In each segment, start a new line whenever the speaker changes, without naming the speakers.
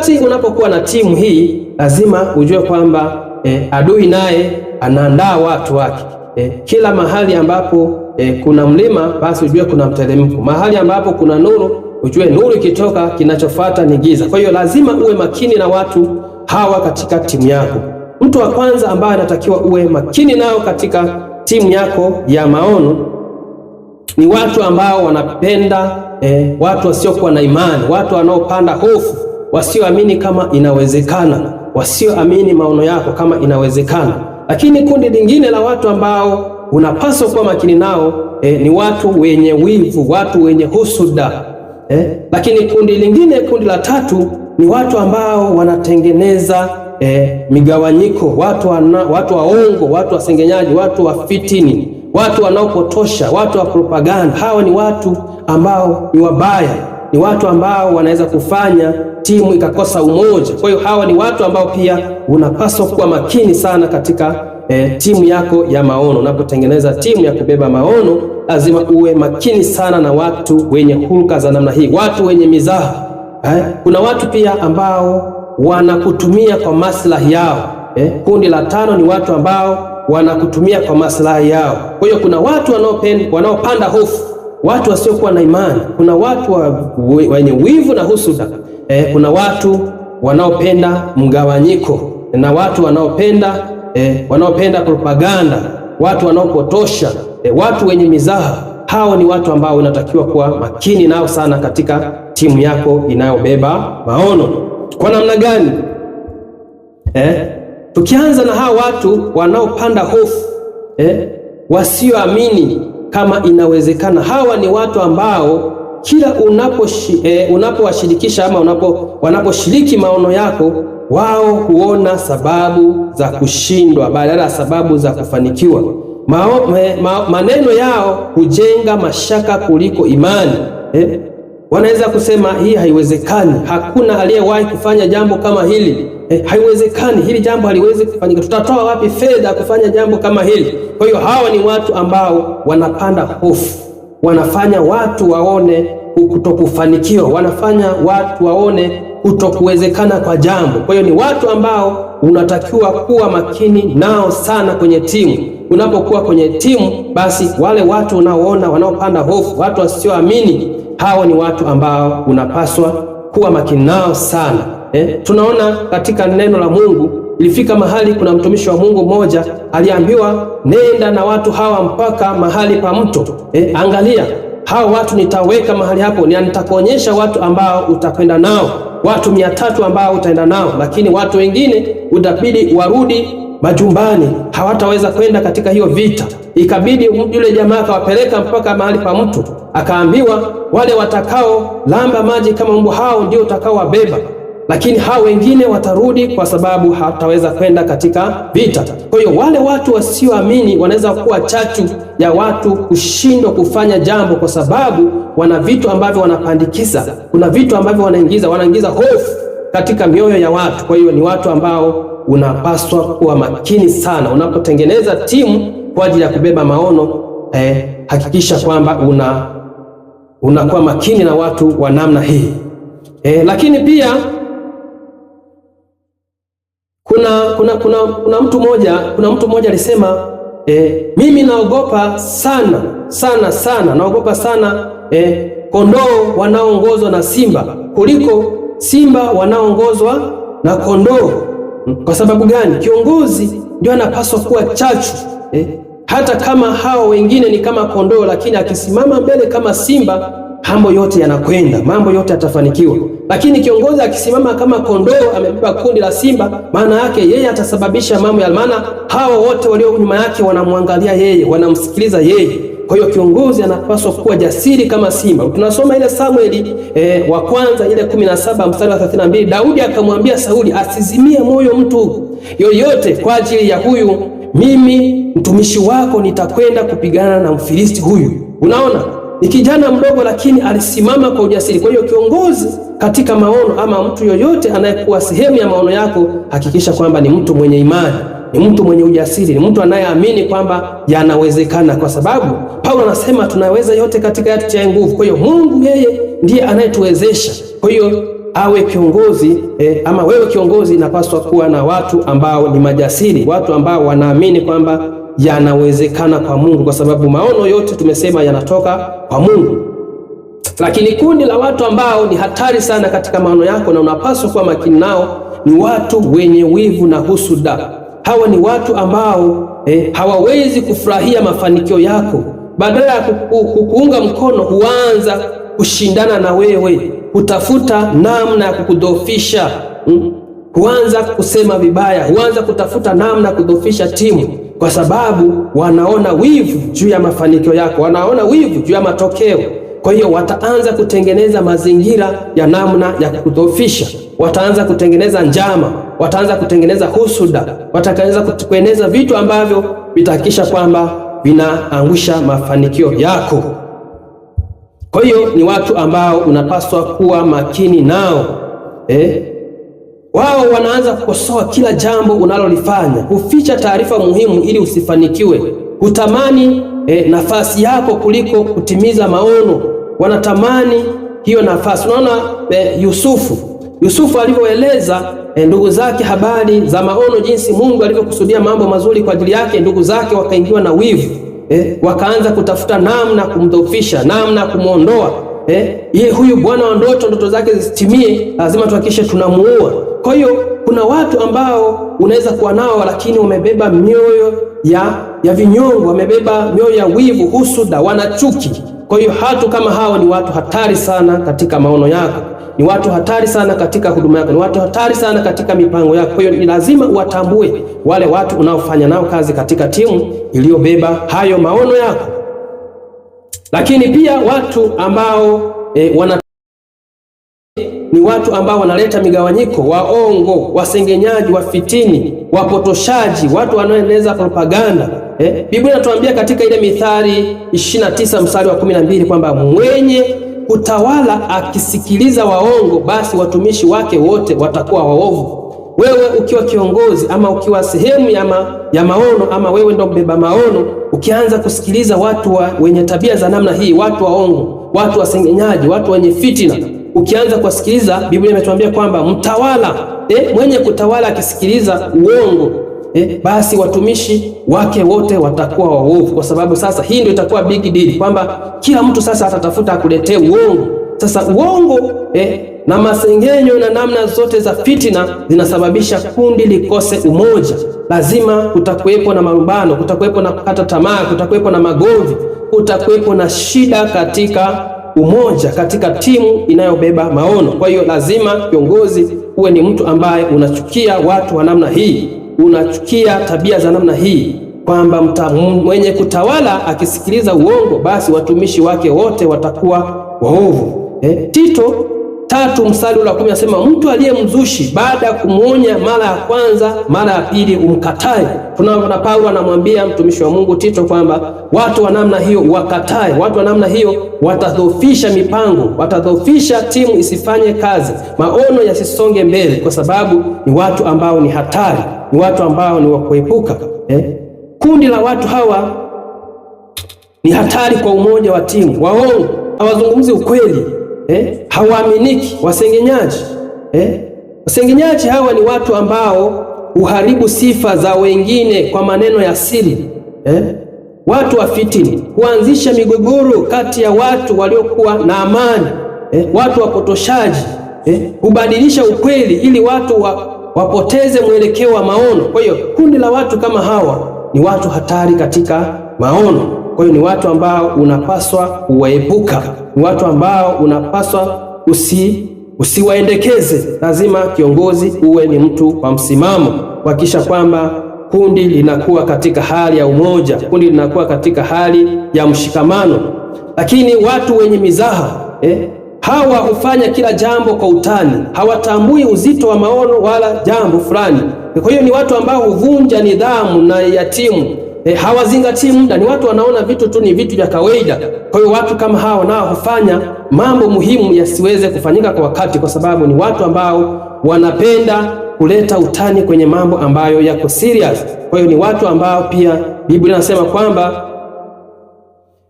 wakati unapokuwa na timu hii lazima ujue kwamba adui naye anaandaa watu wake. Kila mahali ambapo kuna mlima basi ujue kuna mteremko. Mahali ambapo kuna nuru ujue nuru ikitoka kinachofuata ni giza. Kwa hiyo lazima uwe makini na watu hawa katika timu yako. Mtu wa kwanza ambaye anatakiwa uwe makini nao katika timu yako ya maono ni watu ambao wanapenda watu wasiokuwa na imani, watu wanaopanda hofu, wasioamini kama inawezekana, wasioamini maono yako kama inawezekana. Lakini kundi lingine la watu ambao unapaswa kuwa makini nao ni watu wenye wivu, watu wenye husuda. Lakini kundi lingine, kundi la tatu, ni watu ambao wanatengeneza migawanyiko, watu waongo, watu wasengenyaji, watu wa fitini, watu wanaopotosha, watu wa propaganda. Hawa ni watu ambao ni wabaya, ni watu ambao wanaweza kufanya timu ikakosa umoja. Kwa hiyo hawa ni watu ambao pia unapaswa kuwa makini sana katika timu yako ya maono. Unapotengeneza timu ya kubeba maono, lazima uwe makini sana na watu wenye hulka za namna hii, watu wenye mizaha. Kuna watu pia ambao wanakutumia kwa maslahi yao. Kundi la tano ni watu ambao wanakutumia kwa maslahi yao. Kwa hiyo kuna watu wanaopanda hofu, watu wasiokuwa na imani. Kuna watu wenye wivu na husuda. Kuna watu wanaopenda mgawanyiko, na watu wanaopenda propaganda, watu wanaopotosha, watu wenye mizaha. Hao ni watu ambao unatakiwa kuwa makini nao sana katika timu yako inayobeba maono. Kwa namna gani? Tukianza na hao watu wanaopanda hofu, wasioamini kama inawezekana. Hawa ni watu ambao kila unapowashirikisha ama wanaposhiriki maono yako, wao huona sababu za kushindwa badala ya sababu za kufanikiwa. Maneno yao hujenga mashaka kuliko imani. Wanaweza kusema hii haiwezekani, hakuna aliyewahi kufanya jambo kama hili. Haiwezekani, hili jambo haliwezi kufanyika, tutatoa wapi fedha kufanya jambo kama hili? Kwa hiyo hawa ni watu ambao wanapanda hofu, wanafanya watu waone kutokufanikiwa, wanafanya watu waone kutokuwezekana kwa jambo. Kwa hiyo ni watu ambao unatakiwa kuwa makini nao sana kwenye timu. Unapokuwa kwenye timu, basi wale watu unaoona wanaopanda hofu, watu wasioamini, hao ni watu ambao unapaswa kuwa makini nao sana. Tunaona katika neno la Mungu, ilifika mahali kuna mtumishi wa Mungu mmoja aliambiwa, nenda na watu hawa mpaka mahali pa mto. Angalia, hao watu nitaweka mahali hapo, nitakuonyesha watu ambao utakwenda nao, watu 300 ambao utaenda nao, lakini watu wengine utabidi warudi majumbani, hawataweza kwenda katika hiyo vita. Ikabidi yule jamaa akawapeleka mpaka mahali pa mto, akaambiwa wale watakao lamba maji kama mbu, hao ndio utakao wabeba, lakini hao wengine watarudi kwa sababu hawataweza kwenda katika vita. Kwa hiyo wale watu wasioamini wanaweza kuwa chachu ya watu kushindwa kufanya jambo, kwa sababu wana vitu ambavyo wanapandikiza, kuna vitu ambavyo wanaingiza hofu katika mioyo ya watu. Kwa hiyo ni watu ambao unapaswa kuwa makini sana unapotengeneza timu kwa ajili ya kubeba maono. Hakikisha kwamba unakuwa makini na watu wa namna hii. Lakini pia kuna mtu mmoja alisema, mimi naogopa sana kondoo wanaoongozwa na simba kuliko simba wanaoongozwa na kondoo. Kwa sababu gani? Kiongozi ndio anapaswa kuwa chachu. Hata kama hao wengine ni kama kondoo, lakini akisimama mbele kama simba, mambo yote yanakwenda, mambo yote yatafanikiwa. Lakini kiongozi akisimama kama kondoo, amebeba kundi la simba, maana yake yeye atasababisha mambo ya maana. Hawa wote walio nyuma yake wanamwangalia yeye, wanamsikiliza yeye. Kwa hiyo kiongozi anapaswa kuwa jasiri kama simba. Tunasoma ile Samueli wa kwanza ile 17 mstari wa 32, Daudi akamwambia Sauli asizimie moyo mtu yoyote kwa ajili ya huyu, mimi mtumishi wako nitakwenda kupigana na Mfilisti huyu. Unaona, ni kijana mdogo lakini alisimama kwa ujasiri. Kwa hiyo kiongozi katika maono, ama mtu yoyote anayekuwa sehemu ya maono yako, hakikisha kwamba ni mtu mwenye imani, ni mtu mwenye ujasiri, ni mtu anayeamini kwamba yanawezekana, kwa sababu Paulo anasema tunaweza yote katika yeye atutie nguvu. Kwa hiyo Mungu yeye ndiye anayetuwezesha. Kwa hiyo awe kiongozi ama wewe kiongozi, inapaswa kuwa na watu ambao ni majasiri, watu ambao wanaamini kwamba yanawezekana kwa Mungu, kwa sababu maono yote tumesema yanatoka kwa Mungu. Lakini kundi la watu ambao ni hatari sana katika maono yako na unapaswa kuwa makini nao ni watu wenye wivu na husuda. Hawa ni watu ambao hawawezi kufurahia mafanikio yako. Badala ya kukuunga mkono, huanza kushindana na wewe, kutafuta namna ya kukudhoofisha, huanza kusema vibaya, huanza kutafuta namna ya kudhoofisha timu, kwa sababu wanaona wivu juu ya mafanikio yako, wanaona wivu juu ya matokeo. Kwa hiyo wataanza kutengeneza mazingira ya namna ya kudhoofisha, wataanza kutengeneza njama, wataanza kutengeneza husuda, wataanza kueneza vitu ambavyo vitahakikisha kwamba vinaangusha mafanikio yako. Kwa hiyo ni watu ambao unapaswa kuwa makini nao. Wao wanaanza kukosoa kila jambo unalolifanya, kuficha taarifa muhimu ili usifanikiwe, kutamani nafasi yako kuliko kutimiza maono. Wanatamani hiyo nafasi. Unaona Yusufu alivyoeleza ndugu zake habari za maono, jinsi Mungu alivyokusudia mambo mazuri kwa ajili yake, ndugu zake wakaingiwa na wivu, wakaanza kutafuta namna kumdhoofisha, namna kumuondoa. Huyu bwana wa ndoto zake zitimie, lazima tuhakikishe tunamuua. Kwa hiyo kuna watu ambao unaweza kuwa nao, lakini wamebeba mioyo ya vinyongo, wamebeba mioyo ya wivu, husuda, wanachuki. Kwa hiyo hatu kama hao ni watu hatari sana katika maono yako, ni watu hatari sana katika huduma yako, ni watu hatari sana katika mipango yako. Kwa hiyo ni lazima uwatambue wale watu unaofanya nao kazi katika timu iliyobeba hayo maono yako. Lakini pia watu ambao ni watu ambao wanaleta migawanyiko, waongo, wasengenyaji, wafitini, wapotoshaji, watu wanaoeneza propaganda. Biblia inatuambia katika ile Mithali 29 mstari wa 12 kwamba mwenye kutawala akisikiliza waongo, basi watumishi wake wote watakuwa waovu. Wewe ukiwa kiongozi ama ukiwa sehemu ya maono, ama wewe ndo mbeba maono, ukianza kusikiliza watu wenye tabia za namna hii, watu waongo, watu wasengenyaji, watu wenye fitina, ukianza kusikiliza, Biblia imetuambia kwamba mtawala mwenye kutawala akisikiliza uongo, basi watumishi wake wote watakuwa waovu. Kwa sababu sasa hii ndio itakuwa big deal, kwamba kila mtu sasa atatafuta akuletee uongo. Sasa uongo na masengenyo na namna zote za fitina zinasababisha kundi likose umoja. Lazima kutakuwepo na marumbano, kutakuwepo na kukata tamaa, kutakuwepo na magomvi, kutakuwepo na shida katika umoja, katika timu inayobeba maono. Kwa hiyo lazima kiongozi uwe ni mtu ambaye unachukia watu wa namna hii, unachukia tabia za namna hii, kwamba mwenye kutawala akisikiliza uongo, basi watumishi wake wote watakuwa waovu. Tito 3 mstari wa 10 nasema, mtu aliye mzushi baada ya kumuonya mara ya kwanza, mara ya pili umkatae. Tunaona Paulo anamwambia mtumishi wa Mungu Tito kwamba watu wa namna hiyo wakatae. Watu wa namna hiyo watadhoofisha mipango, watadhoofisha timu isifanye kazi, maono yasisonge mbele, kwa sababu ni watu ambao ni hatari, ni watu ambao ni wa kuepuka. Kundi la watu hawa ni hatari kwa umoja wa timu. Waongo, hawazungumzi ukweli, hawaaminiki, wasengenyaji. Wasengenyaji hawa ni watu ambao uharibu sifa za wengine kwa maneno ya siri. Watu wa fitini huanzisha migogoro kati ya watu waliokuwa na amani. Watu wapotoshaji hubadilisha ukweli ili watu wapoteze mwelekeo wa maono. Kwa hiyo kundi la watu kama hawa ni watu hatari katika maono. Kwa hiyo ni watu ambao unapaswa kuwaepuka, ni watu ambao unapaswa usiwaendekeze. Lazima kiongozi uwe ni mtu wa msimamo, kuhakikisha kwamba kundi linakuwa katika hali ya umoja, kundi linakuwa katika hali ya mshikamano. Lakini watu wenye mizaha, hawa hufanya kila jambo kwa utani, hawatambui uzito wa maono wala jambo fulani. Kwa hiyo ni watu ambao huvunja nidhamu na ya timu. Hawazingatii muda, ni watu wanaona vitu tu ni vitu vya kawaida. Kwa hiyo watu kama hao nao hufanya mambo muhimu yasiweze kufanyika kwa wakati, kwa sababu ni watu ambao wanapenda kuleta utani kwenye mambo ambayo yako serious. Kwa hiyo ni watu ambao pia Biblia inasema kwamba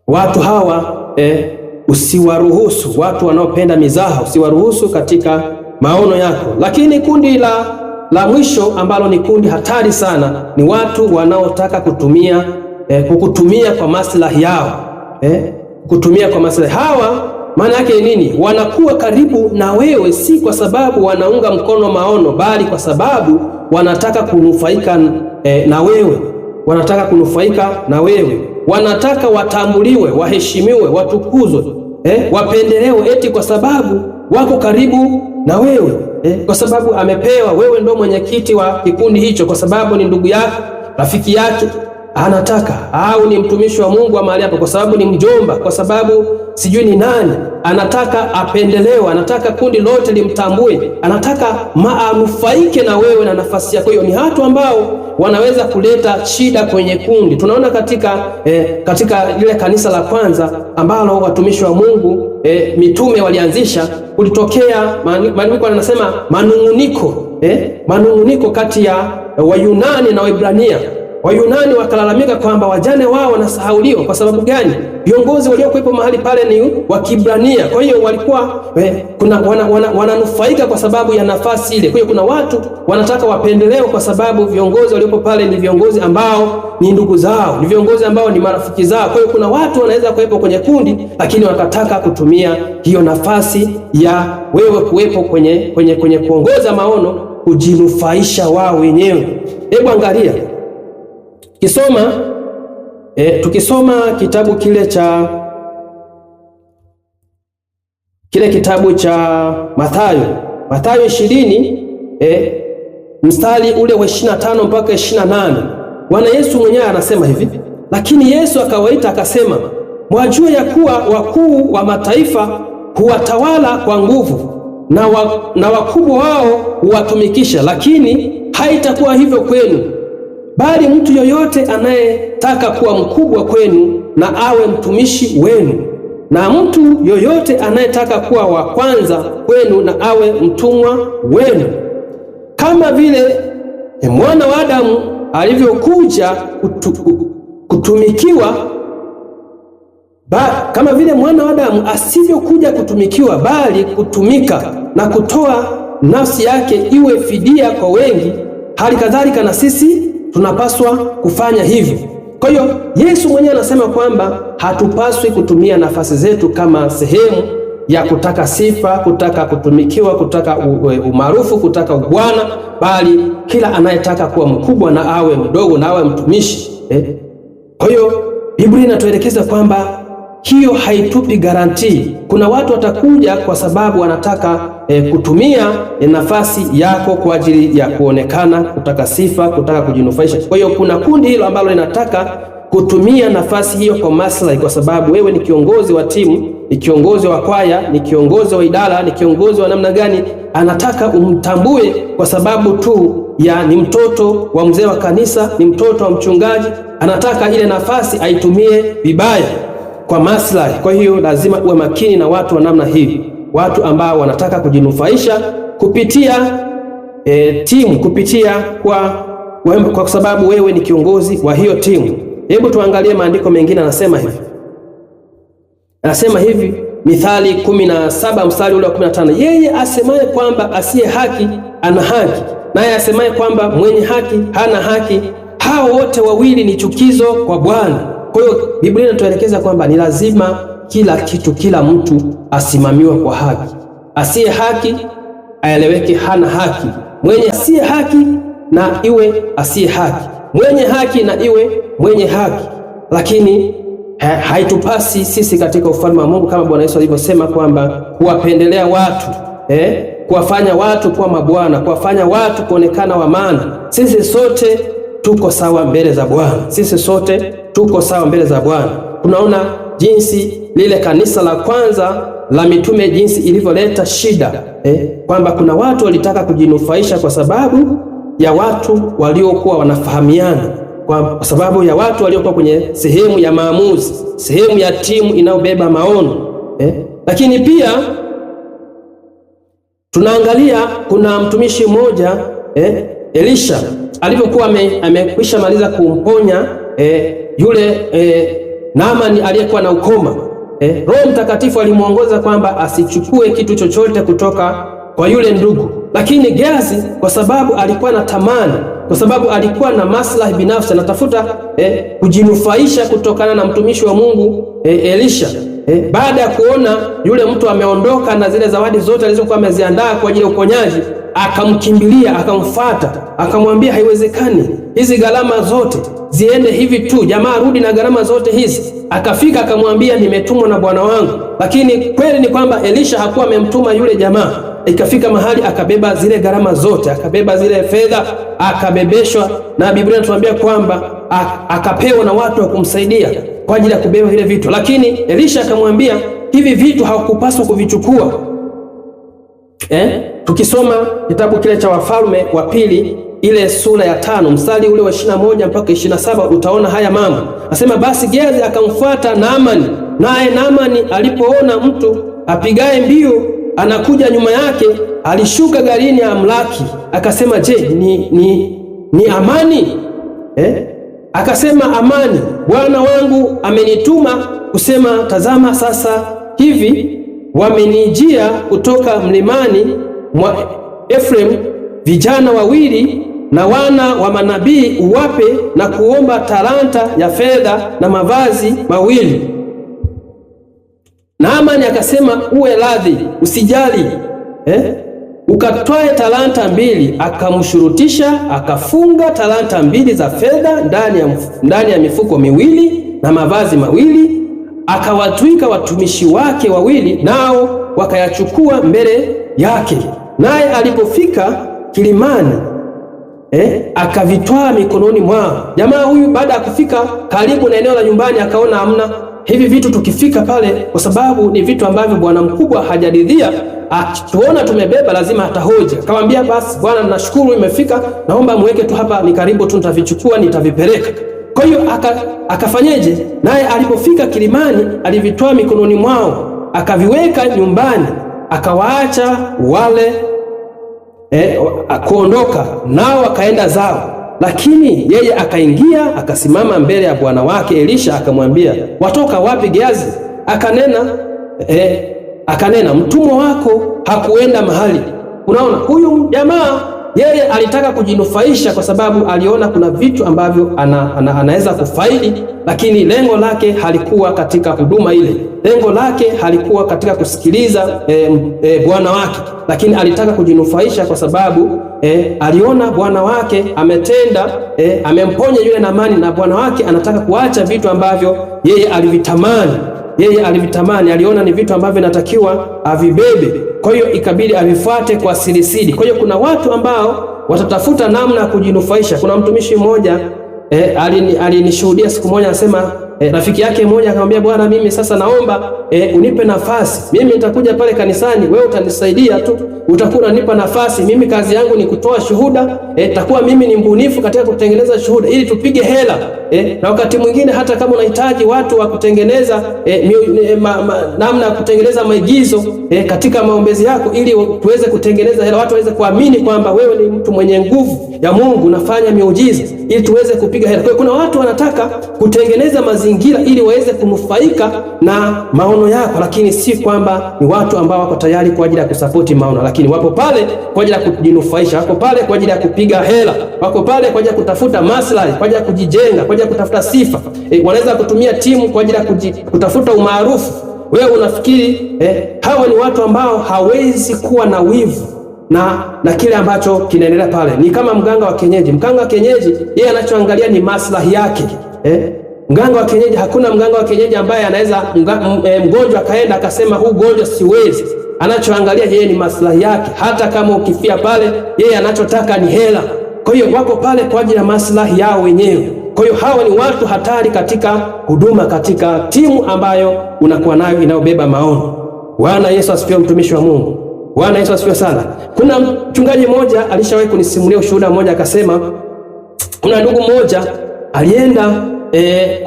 watu hawa usiwaruhusu, watu wanaopenda mizaha usiwaruhusu katika maono yako. Lakini kundi la mwisho ambalo ni kundi hatari sana ni watu wanaotaka kukutumia kwa maslahi yao. Kutumia kwa maslahi. Hawa maana yake nini? Wanakuwa karibu na wewe si kwa sababu wanaunga mkono maono, bali kwa sababu wanataka kunufaika na wewe. Wanataka kunufaika na wewe. Wanataka watambuliwe, waheshimiwe, watukuzwe, wapendelewe eti kwa sababu wako karibu na wewe. Kwa sababu amepewa, wewe ndo mwenyekiti wa kikundi hicho, kwa sababu ni ndugu yake, rafiki yake, anataka, au ni mtumishi wa Mungu wa mahali hapo, kwa sababu ni mjomba, kwa sababu sijui ni nani, anataka apendelewe, anataka kundi lote limtambue, anataka maanufaike na wewe na nafasi yako. Hiyo ni watu ambao wanaweza kuleta shida kwenye kundi. Tunaona katika ile kanisa la kwanza ambalo watumishi wa Mungu mitume walianzisha, kulitokea maandiko yanasema manunguniko kati ya Wayunani na Waebrania. Wayunani wakalalamika kwamba wajane wao wanasahauliwa. Kwa sababu gani? Viongozi waliokuwepo mahali pale ni wa Kiebrania. Kwa hiyo walikuwa wananufaika kwa sababu ya nafasi ile. Kwa hiyo kuna watu wanataka wapendelewe kwa sababu viongozi waliopo pale ni viongozi ambao ni ndugu zao, ni viongozi ambao ni marafiki zao. Kwa hiyo kuna watu wanaweza kuwepo kwenye kundi, lakini wakataka kutumia hiyo nafasi ya wewe kuwepo kwenye kuongoza maono kujinufaisha wao wenyewe. Hebu angalia, tukisoma kitabu kile kitabu cha Mathayo 20 mstari ule wa 25 mpaka 28, Bwana Yesu mwenyewe anasema hivi: lakini Yesu akawaita akasema, mwajua ya kuwa wakuu wa mataifa huwatawala kwa nguvu, na wakubwa wao huwatumikisha, lakini haitakuwa hivyo kwenu. Bali mtu yoyote anayetaka kuwa mkubwa kwenu na awe mtumishi wenu, na mtu yoyote anayetaka kuwa wa kwanza kwenu na awe mtumwa wenu. Kama vile mwana wa Adamu alivyokuja kutumikiwa, kama vile mwana wa Adamu asivyokuja kutumikiwa, bali kutumika na kutoa nafsi yake iwe fidia kwa wengi, hali kadhalika na sisi tunapaswa kufanya hivyo. Kwa hiyo Yesu mwenyewe anasema kwamba hatupaswi kutumia nafasi zetu kama sehemu ya kutaka sifa, kutaka kutumikiwa, kutaka umaarufu, kutaka ubwana, bali kila anayetaka kuwa mkubwa na awe mdogo na awe mtumishi. Kwa hiyo Biblia inatuelekeza kwamba hiyo haitupi garantii. Kuna watu watakuja kwa sababu wanataka kutumia nafasi yako kwa ajili ya kuonekana, kutaka sifa, kutaka kujinufaisha. Kwa hiyo kuna kundi hilo ambalo linataka kutumia nafasi hiyo kwa maslahi, kwa sababu wewe ni kiongozi wa timu, ni kiongozi wa kwaya, ni kiongozi wa idara, ni kiongozi wa namna gani, anataka umtambue kwa sababu tu ni mtoto wa mzee wa kanisa, ni mtoto wa mchungaji, anataka ile nafasi aitumie vibaya kwa maslahi. Kwa hiyo lazima uwe makini na watu wa namna hii, watu ambao wanataka kujinufaisha kupitia timu, kupitia kwa sababu wewe ni kiongozi wa hiyo timu. Hebu tuangalie maandiko mengine, anasema hivi Mithali 17 mstari ule wa 15, yeye asemaye kwamba asiye haki ana haki, naye asemaye kwamba mwenye haki hana haki, hao wote wawili ni chukizo kwa Bwana. Kwa hiyo Biblia inatuelekeza kwamba ni lazima kila mtu asimamiwe kwa haki. Asiye haki aeleweke hana haki, mwenye asiye haki na iwe asiye haki, mwenye haki na iwe mwenye haki. Lakini haitupasi sisi katika ufalme wa Mungu, kama Bwana Yesu alivyosema kwamba kuwapendelea watu, kuwafanya watu kuwa mabwana, kuwafanya watu kuonekana wa maana. Sisi sote tuko sawa mbele za Bwana. Sisi sote tuko sawa mbele za Bwana. Tunaona jinsi lile kanisa la kwanza la mitume jinsi ilivyoleta shida, kwamba kuna watu walitaka kujinufaisha kwa sababu ya watu waliokuwa wanafahamiana, kwa sababu ya watu waliokuwa kwenye sehemu ya maamuzi, sehemu ya timu inayobeba maono. Lakini pia tunaangalia kuna mtumishi mmoja Elisha alivyokuwa amekwisha maliza kumponya yule Naamani aliyekuwa na ukoma. Roho Mtakatifu alimuongoza kwamba asichukue kitu chochote kutoka kwa yule ndugu. Lakini Gehazi kwa sababu alikuwa na tamani, kwa sababu alikuwa na maslahi binafsi, anatafuta kujinufaisha kutokana na mtumishi wa Mungu Elisha. Baada ya kuona yule mtu ameondoka na zile zawadi zote alizokuwa ameziandaa kwa ajili ya uponyaji, akamkimbilia, akamfuata, akamwambia haiwezekani, hizi gharama zote ziende hivi tu, jamaa rudi na gharama zote hizi. Akafika akamwambia, nimetumwa na bwana wangu. Lakini kweli ni kwamba Elisha hakuwa amemtuma yule jamaa. Ikafika mahali akabeba zile gharama zote, akabeba zile fedha, akabebeshwa, na Biblia inatuambia kwamba akapewa na watu wa kumsaidia kwa ajili ya kubeba vile vitu. Lakini Elisha akamwambia, hivi vitu haukupaswa kuvichukua. Tukisoma kitabu kile cha Wafalme wa Pili ile sura ya 5 mstari ule wa 21 mpaka 27 utaona haya mambo. Asema, basi Gehazi akamfuata Naamani, naye Naamani alipoona mtu apigaye mbio anakuja nyuma yake, alishuka garini amlaki. Akasema, je, ni amani? Akasema, amani. Bwana wangu amenituma kusema, tazama sasa hivi wamenijia kutoka mlimani mwa Efraim vijana wawili na wana wa manabii, uwape na kuomba talanta ya fedha na mavazi mawili. Naamani akasema, uwe radhi, usijali, ukatwae talanta 2. Akamshurutisha, akafunga talanta 2 za fedha ndani ya mifuko miwili na mavazi mawili, akawatwika watumishi wake wawili, nao wakayachukua mbele yake. Naye alipofika kilimani, akavitwaa mikononi mwao. Jamaa huyu baada ya kufika karibu na eneo la nyumbani, akaona hamna hivi vitu, tukifika pale, kwa sababu ni vitu ambavyo bwana mkubwa hajaridhia, akituona tumebeba lazima atahoja. Akamwambia, basi bwana, nashukuru imefika, naomba muweke tu hapa, ni karibu tu, nitavichukua nitavipeleka. Kwa hiyo akafanyeje? Naye alipofika kilimani, alivitoa mikononi mwao, akaviweka nyumbani, akawaacha wale kuondoka nao, akaenda zao. Lakini yeye akaingia, akasimama mbele ya bwana wake Elisha, akamwambia, watoka wapi Gehazi? Akanena, mtumwa wako hakuenda mahali. Unaona, huyu jamaa yeye alitaka kujinufaisha kwa sababu aliona kuna vitu ambavyo anaweza kufaidi, lakini lengo lake halikuwa katika huduma ile. Lengo lake halikuwa katika kusikiliza bwana wake, lakini alitaka kujinufaisha kwa sababu aliona bwana wake ametenda, amemponya yule Naamani, na bwana wake anataka kuacha vitu ambavyo yeye alivitamani. Aliona ni vitu ambavyo inatakiwa avibebe, kwa hiyo ikabidi avifuate kwa sirisiri. Kwa hiyo kuna watu ambao watatafuta namna ya kujinufaisha. Kuna mtumishi mmoja alinishuhudia siku moja, anasema rafiki yake mmoja akamwambia, bwana, mimi sasa naomba unipe nafasi, mimi nitakuja pale kanisani, wewe utanisaidia tu, utakuwa unanipa nafasi, mimi kazi yangu ni kutoa shuhuda, takuwa mimi ni mbunifu katika kutengeneza shuhuda ili tupige hela, na wakati mwingine hata kama unahitaji watu wa kutengeneza namna ya kutengeneza maigizo katika maombezi yako, ili tuweze kutengeneza hela, watu waweze kuamini kwamba wewe ni mtu mwenye nguvu ya Mungu, unafanya miujiza, ili tuweze kupiga hela. Kwa hiyo kuna watu wanataka kutengeneza mazingira ili waweze kunufaika na maono yako, lakini si kwamba ni watu ambao wako tayari kwa ajili ya kusapoti maono, lakini wapo pale kwa ajili ya kujinufaisha, wako pale kwa ajili ya kupiga hela, wako pale kwa ajili ya kutafuta maslahi, kwa ajili ya kujijenga, kwa ajili ya kutafuta sifa. Wanaweza kutumia timu kwa ajili ya kutafuta umaarufu. Wewe unafikiri hawa ni watu ambao hawezi kuwa na wivu na kile ambacho kinaendelea pale? Ni kama mganga wa kienyeji. Mganga wa kienyeji yeye anachoangalia ni maslahi yake. Mganga wa kienyeji, hakuna mganga wa kienyeji ambaye anaweza mgonjwa akaenda akasema huu gonjwa siwezi. Anachoangalia yeye ni maslahi yake. Hata kama ukifia pale, yeye anachotaka ni hela. Kwa hiyo wako pale kwa ajili ya maslahi yao wenyewe. Kwa hiyo hawa ni watu hatari katika huduma, katika timu ambayo unakuwa nayo inayobeba maono. Bwana Yesu asifiwe, mtumishi wa Mungu. Bwana Yesu asifiwe sana. Kuna mchungaji mmoja alishawahi kunisimulia ushuhuda mmoja, akasema kuna ndugu mmoja alienda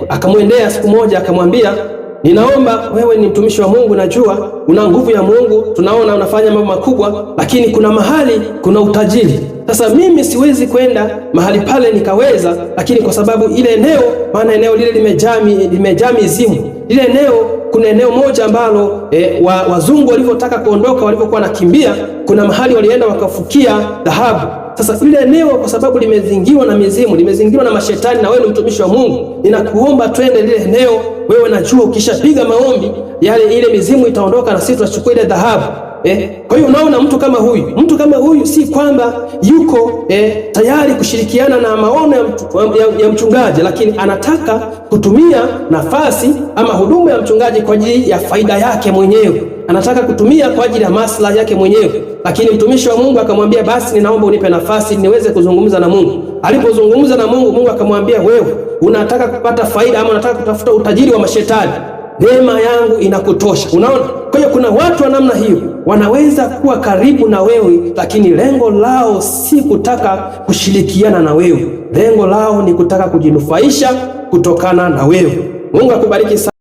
akamwendea siku moja, akamwambia ninaomba wewe, ni mtumishi wa Mungu, najua una nguvu ya Mungu, tunaona unafanya mambo makubwa, lakini kuna mahali kuna utajiri. Sasa mimi siwezi kwenda mahali pale nikaweza, lakini kwa sababu ile eneo, maana eneo lile limejaa mizimu. Lile eneo, kuna eneo moja ambalo wazungu walivyotaka kuondoka, walivyokuwa nakimbia, kuna mahali walienda wakafukia dhahabu. Sasa ile eneo kwa sababu limezingirwa na mizimu, limezingirwa na mashetani, na wewe ni mtumishi wa Mungu, ninakuomba twende lile eneo. Wewe najua ukishapiga maombi ile mizimu itaondoka na sisi tutachukua ile dhahabu. Kwa hiyo unaona, mtu kama huyu si kwamba yuko tayari kushirikiana na maono ya mchungaji, lakini anataka kutumia nafasi ama huduma ya mchungaji kwa ajili ya faida yake mwenyewe, anataka kutumia kwa ajili ya maslahi yake mwenyewe. Lakini mtumishi wa Mungu akamwambia, basi ninaomba unipe nafasi niweze kuzungumza na Mungu. Alipozungumza na Mungu, Mungu akamwambia, wewe unataka kupata faida ama unataka kutafuta utajiri wa mashetani? Neema yangu inakutosha. Unaona? Kwa hiyo kuna watu wa namna hiyo wanaweza kuwa karibu na wewe, lakini lengo lao si kutaka kushirikiana na wewe. Lengo lao ni kutaka kujinufaisha kutokana na wewe. Mungu akubariki sana.